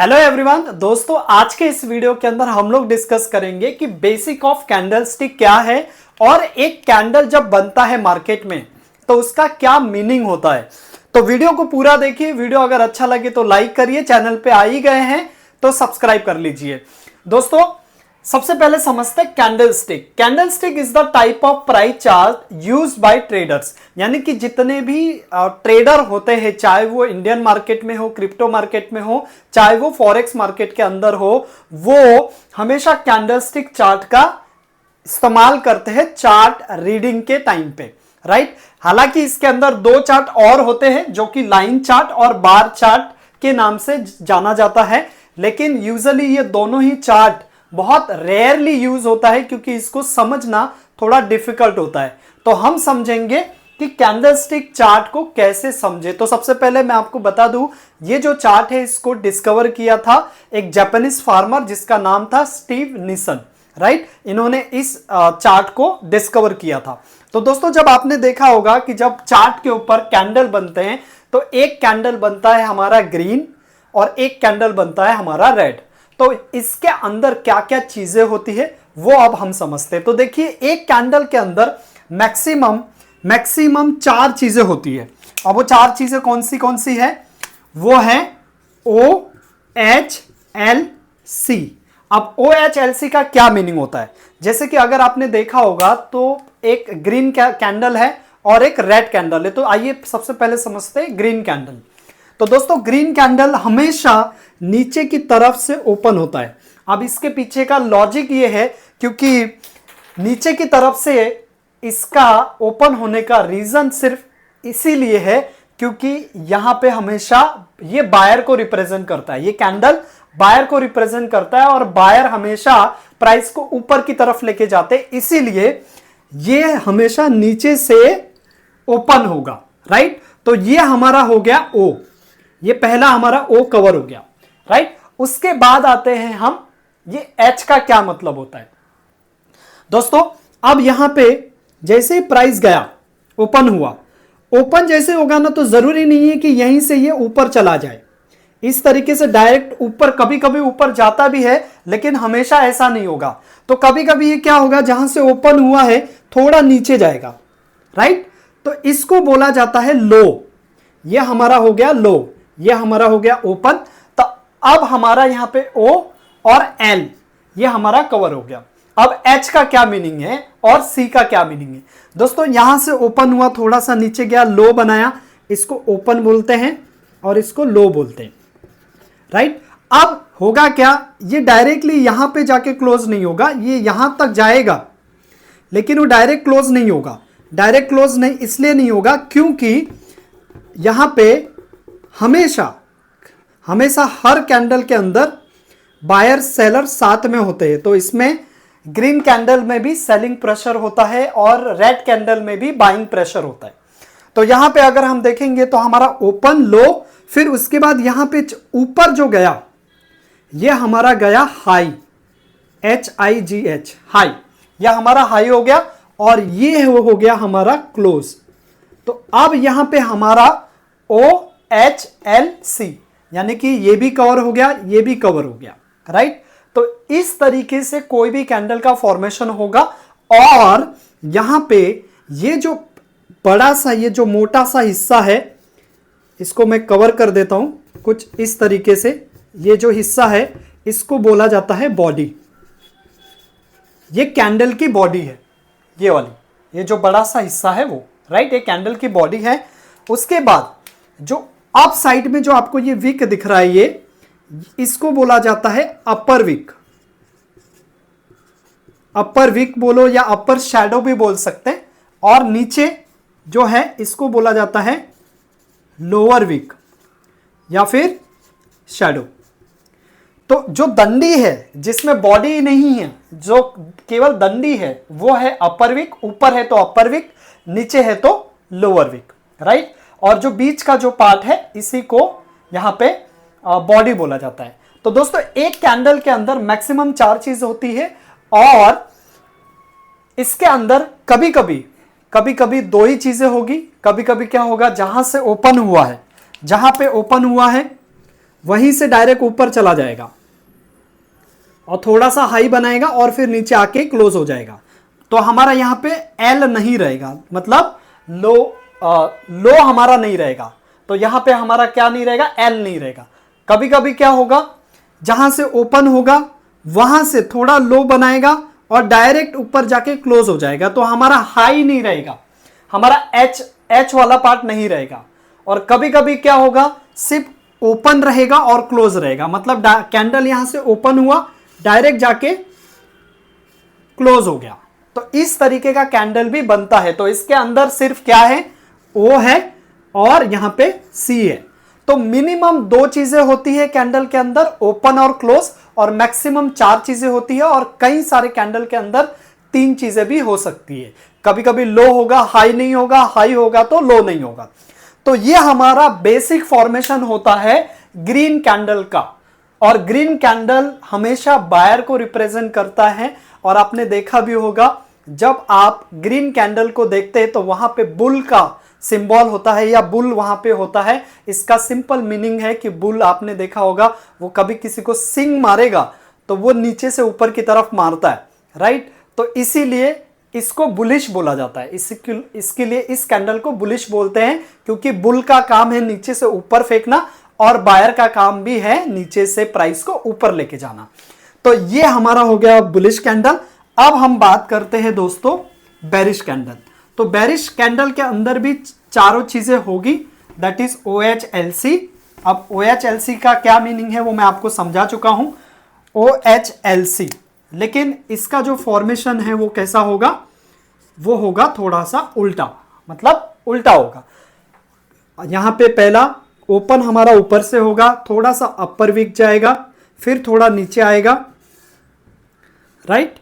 Hello everyone दोस्तों, आज के इस वीडियो के अंदर हम लोग डिस्कस करेंगे कि बेसिक ऑफ कैंडलस्टिक क्या है और एक कैंडल जब बनता है मार्केट में तो उसका क्या मीनिंग होता है। तो वीडियो को पूरा देखिए। वीडियो अगर अच्छा लगे तो लाइक करिए, चैनल पे आ ही गए हैं तो सब्सक्राइब कर लीजिए। दोस्तों सबसे पहले समझते हैं candlestick. Candlestick is the type of price chart used by traders, यानी कि जितने भी ट्रेडर होते हैं, चाहे वो इंडियन मार्केट में हो, क्रिप्टो मार्केट में हो, चाहे वो फॉरेक्स मार्केट के अंदर हो, वो हमेशा कैंडलस्टिक चार्ट का इस्तेमाल करते हैं चार्ट रीडिंग के टाइम पे, राइट। हालांकि इसके अंदर दो चार्ट और होते हैं जो कि लाइन चार्ट और बार चार्ट के नाम से जाना जाता है, लेकिन यूजुअली ये दोनों ही चार्ट बहुत रेयरली यूज होता है क्योंकि इसको समझना थोड़ा डिफिकल्ट होता है। तो हम समझेंगे कि कैंडलस्टिक चार्ट को कैसे समझे। तो सबसे पहले मैं आपको बता दूं, ये जो चार्ट है इसको डिस्कवर किया था एक जापानीज फार्मर जिसका नाम था स्टीव निसन, राइट। इन्होंने इस चार्ट को डिस्कवर किया था। तो दोस्तों जब आपने देखा होगा कि जब चार्ट के ऊपर कैंडल बनते हैं तो एक कैंडल बनता है हमारा ग्रीन और एक कैंडल बनता है हमारा रेड। तो इसके अंदर क्या क्या चीजें होती है वो अब हम समझते हैं। तो देखिए एक कैंडल के अंदर मैक्सिमम चार चीजें होती है। अब वो चार चीजें कौन सी है? वो है OHLC। अब OHLC का क्या मीनिंग होता है? जैसे कि अगर आपने देखा होगा तो एक ग्रीन कैंडल है और एक रेड कैंडल है। तो आइए सबसे पहले समझते हैं ग्रीन कैंडल। तो दोस्तों ग्रीन कैंडल हमेशा नीचे की तरफ से ओपन होता है। अब इसके पीछे का लॉजिक ये है क्योंकि नीचे की तरफ से इसका ओपन होने का रीजन सिर्फ इसीलिए है क्योंकि यहां पे हमेशा ये बायर को रिप्रेजेंट करता है। ये कैंडल बायर को रिप्रेजेंट करता है और बायर हमेशा प्राइस को ऊपर की तरफ लेके जाते हैं, इसीलिए ये हमेशा नीचे से ओपन होगा, राइट। तो ये हमारा हो गया O, ये पहला हमारा O कवर हो गया, राइट। उसके बाद आते हैं हम, ये H का क्या मतलब होता है दोस्तों। अब यहां पे जैसे प्राइस गया, ओपन हुआ, ओपन जैसे होगा ना तो जरूरी नहीं है कि यहीं से ये ऊपर चला जाए। इस तरीके से डायरेक्ट ऊपर, कभी कभी ऊपर जाता भी है लेकिन हमेशा ऐसा नहीं होगा। तो कभी कभी ये क्या होगा, जहां से ओपन हुआ है थोड़ा नीचे जाएगा, राइट। तो इसको बोला जाता है लो। ये हमारा हो गया लो, ये हमारा हो गया ओपन। तो अब हमारा यहां पे O और L ये हमारा कवर हो गया। अब H का क्या मीनिंग है और C का क्या मीनिंग है? दोस्तों यहां से ओपन हुआ, थोड़ा सा नीचे गया, लो बनाया, इसको ओपन बोलते हैं और इसको लो बोलते हैं, राइट। अब होगा क्या, ये डायरेक्टली यहां पे जाके क्लोज नहीं होगा, ये यहां तक जाएगा लेकिन वो डायरेक्ट क्लोज नहीं होगा। डायरेक्ट क्लोज नहीं इसलिए नहीं होगा क्योंकि यहां पे हमेशा हर कैंडल के अंदर बायर सेलर साथ में होते हैं। तो इसमें ग्रीन कैंडल में भी सेलिंग प्रेशर होता है और रेड कैंडल में भी बाइंग प्रेशर होता है। तो यहां पे अगर हम देखेंगे तो हमारा ओपन लो, फिर उसके बाद यहां पे ऊपर जो गया ये हमारा गया हाई, HIGH, हाई। यह हमारा हाई हो गया और ये हो गया हमारा क्लोज। तो अब यहां पे हमारा OHLC, यानी कि ये भी कवर हो गया, ये भी कवर हो गया, राइट। तो इस तरीके से कोई भी कैंडल का फॉर्मेशन होगा। और यहां पे ये जो बड़ा सा, ये जो मोटा सा हिस्सा है, इसको मैं कवर कर देता हूं कुछ इस तरीके से। ये जो हिस्सा है इसको बोला जाता है बॉडी। ये कैंडल की बॉडी है, ये वाली, ये जो बड़ा सा हिस्सा है वो, राइट, ये कैंडल की बॉडी है। उसके बाद जो अप साइड में जो आपको ये विक दिख रहा है, ये इसको बोला जाता है अपर विक। अपर विक बोलो या अपर शैडो भी बोल सकते हैं। और नीचे जो है इसको बोला जाता है लोअर विक या फिर शैडो। तो जो दंडी है जिसमें बॉडी नहीं है, जो केवल दंडी है, वो है अपर विक। ऊपर है तो अपर विक, नीचे है तो लोअर विक, राइट। और जो बीच का जो पार्ट है इसी को यहां पे बॉडी बोला जाता है। तो दोस्तों एक कैंडल के अंदर मैक्सिमम चार चीज होती है और इसके अंदर कभी कभी दो ही चीजें होगी। कभी कभी क्या होगा, जहां से ओपन हुआ है, जहां पे ओपन हुआ है वहीं से डायरेक्ट ऊपर चला जाएगा और थोड़ा सा हाई बनाएगा और फिर नीचे आके क्लोज हो जाएगा। तो हमारा यहाँ पे एल नहीं रहेगा, मतलब लो हमारा नहीं रहेगा। तो यहाँ पे हमारा क्या नहीं रहेगा, एल नहीं रहेगा। कभी कभी क्या होगा, जहां से ओपन होगा वहां से थोड़ा लो बनाएगा और डायरेक्ट ऊपर जाके क्लोज हो जाएगा। तो हमारा हाई नहीं रहेगा, हमारा एच वाला पार्ट नहीं रहेगा। और कभी कभी क्या होगा, सिर्फ ओपन रहेगा और क्लोज रहेगा, मतलब कैंडल यहां से ओपन हुआ, डायरेक्ट जाके क्लोज हो गया। तो इस तरीके का कैंडल भी बनता है। तो इसके अंदर सिर्फ क्या है, ओ है और यहां पे सी है। तो मिनिमम 2 चीजें होती है कैंडल के अंदर, ओपन और क्लोज, और मैक्सिमम 4 चीजें होती है, और कई सारे कैंडल के अंदर 3 चीजें भी हो सकती है। कभी कभी लो होगा, हाई नहीं होगा, हाई होगा तो लो नहीं होगा। तो ये हमारा बेसिक फॉर्मेशन होता है ग्रीन कैंडल का। और ग्रीन कैंडल हमेशा बायर को रिप्रेजेंट करता है। और आपने देखा भी होगा, जब आप ग्रीन कैंडल को देखते हैं तो वहां पे बुल का सिंबल होता है या बुल वहां पे होता है। इसका सिंपल मीनिंग है कि बुल, आपने देखा होगा, वो कभी किसी को सिंग मारेगा तो वो नीचे से ऊपर की तरफ मारता है, राइट। तो इसीलिए इसको बुलिश बोला जाता है। इसके लिए इस कैंडल को बुलिश बोलते हैं, क्योंकि बुल का काम है नीचे से ऊपर फेंकना और बायर का काम भी है नीचे से प्राइस को ऊपर लेके जाना। तो ये हमारा हो गया बुलिश कैंडल। अब हम बात करते हैं दोस्तों बेरिश कैंडल। तो बेरिश कैंडल के अंदर भी 4 चीजें होगी, दैट इज OHLC। अब OHLC का क्या मीनिंग है वो मैं आपको समझा चुका हूं, OHLC। लेकिन इसका जो फॉर्मेशन है वो कैसा होगा, वो होगा थोड़ा सा उल्टा, मतलब उल्टा होगा। यहां पे पहला ओपन हमारा ऊपर से होगा, थोड़ा सा अपर विक जाएगा, फिर थोड़ा नीचे आएगा, राइट,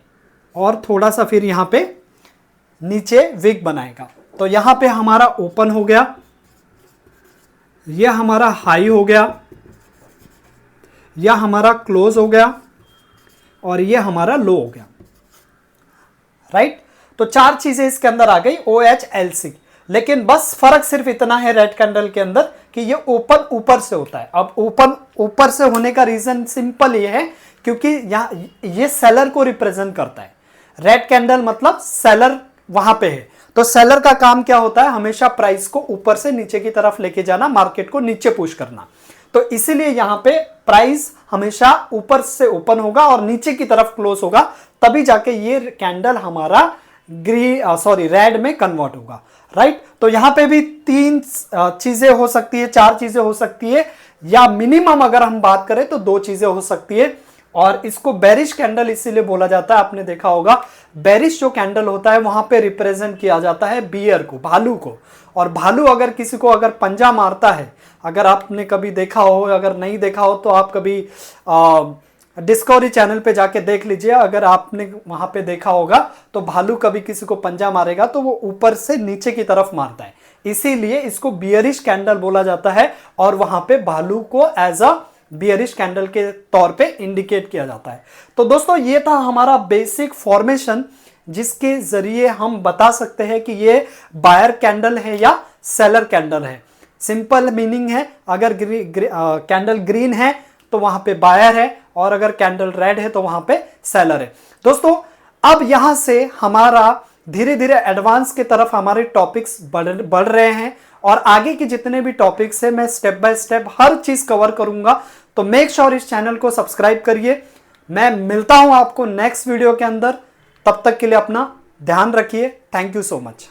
और थोड़ा सा फिर यहां पे नीचे विक बनाएगा। तो यहां पे हमारा ओपन हो गया, यह हमारा हाई हो गया, यह हमारा क्लोज हो गया, और यह हमारा लो हो गया, राइट। तो 4 चीजें इसके अंदर आ गई OHLC। लेकिन बस फर्क सिर्फ इतना है रेड कैंडल के अंदर कि ये ओपन ऊपर से होता है। अब ओपन ऊपर से होने का रीजन सिंपल ये है, क्योंकि ये सेलर को रिप्रेजेंट करता है। रेड कैंडल मतलब सेलर वहां पे है। तो सेलर का काम क्या होता है, हमेशा प्राइस को ऊपर से नीचे की तरफ लेके जाना, मार्केट को नीचे पुश करना। तो इसीलिए यहां पे प्राइस हमेशा ऊपर से ओपन होगा और नीचे की तरफ क्लोज होगा, तभी जाके ये कैंडल हमारा रेड में कन्वर्ट होगा, राइट। तो यहां पे भी 3 चीजें हो सकती है, 4 चीजें हो सकती है, या मिनिमम अगर हम बात करें तो 2 चीजें हो सकती है। और इसको बेरिश कैंडल इसीलिए बोला जाता है, आपने देखा होगा बेरिश जो कैंडल होता है वहां पे रिप्रेजेंट किया जाता है बियर को, भालू को। और भालू अगर किसी को अगर पंजा मारता है, अगर आपने कभी देखा हो, अगर नहीं देखा हो तो आप कभी डिस्कवरी चैनल पे जाके देख लीजिए। अगर आपने वहां पे देखा होगा तो भालू कभी किसी को पंजा मारेगा तो वो ऊपर से नीचे की तरफ मारता है, इसीलिए इसको बियरिश कैंडल बोला जाता है। और वहां पे भालू को एज अ बियरिश कैंडल के तौर पे इंडिकेट किया जाता है। तो दोस्तों ये था हमारा बेसिक फॉर्मेशन, जिसके जरिए हम बता सकते हैं कि ये बायर कैंडल है या सेलर कैंडल है। सिंपल मीनिंग है, अगर कैंडल ग्रीन है तो वहां पे बायर है, और अगर कैंडल रेड है तो वहां पे सेलर है। दोस्तों अब यहां से हमारा धीरे धीरे एडवांस की तरफ हमारे टॉपिक्स बढ़ रहे हैं, और आगे के जितने भी टॉपिक्स है मैं स्टेप बाय स्टेप हर चीज कवर करूंगा। तो मेक श्योर इस चैनल को सब्सक्राइब करिए। मैं मिलता हूं आपको नेक्स्ट वीडियो के अंदर, तब तक के लिए अपना ध्यान रखिए। Thank you so much.